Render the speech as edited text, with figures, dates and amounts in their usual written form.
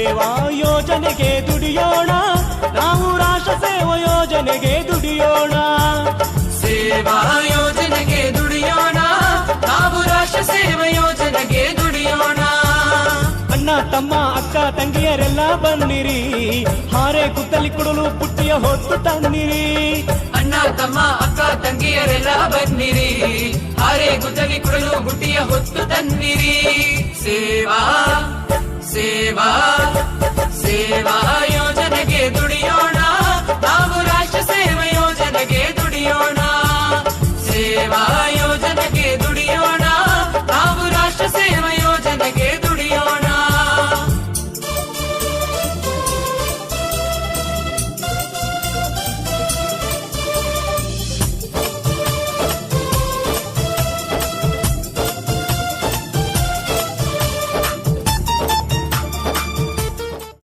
ಸೇವಾ ಯೋಜನೆಗೆ ದುಡಿಯೋಣ, ನಾವು ರಾಷ್ಟ್ರ ಸೇವಾ ಯೋಜನೆಗೆ ದುಡಿಯೋಣ. ಸೇವಾ ಯೋಜನೆಗೆ ದುಡಿಯೋಣ, ನಾವು ರಾಷ್ಟ್ರ ಸೇವಾ ಯೋಜನೆಗೆ ದುಡಿಯೋಣ. ಅಣ್ಣ ತಮ್ಮ ಅಕ್ಕ ತಂಗಿಯರೆಲ್ಲ ಬನ್ನಿರಿ, ಹಾರೆ ಕುತ್ತಲಿ ಕೊಡಲು ಪುಟ್ಟಿಯ ಹೊತ್ತು ತನ್ನಿರಿ. ಅಣ್ಣ ತಮ್ಮ ಅಕ್ಕ ತಂಗಿಯರೆಲ್ಲ ಬನ್ನಿರಿ, ಹಾರೆ ಗುದ್ದಲಿ ಕೊಡಲು ಬುಟ್ಟಿಯ ಹೊತ್ತು ತನ್ನಿರಿ. ಸೇವಾ ಸೇವಾ ಸೇವಾ ಯೋಜನೆಗೆ ದುಡಿ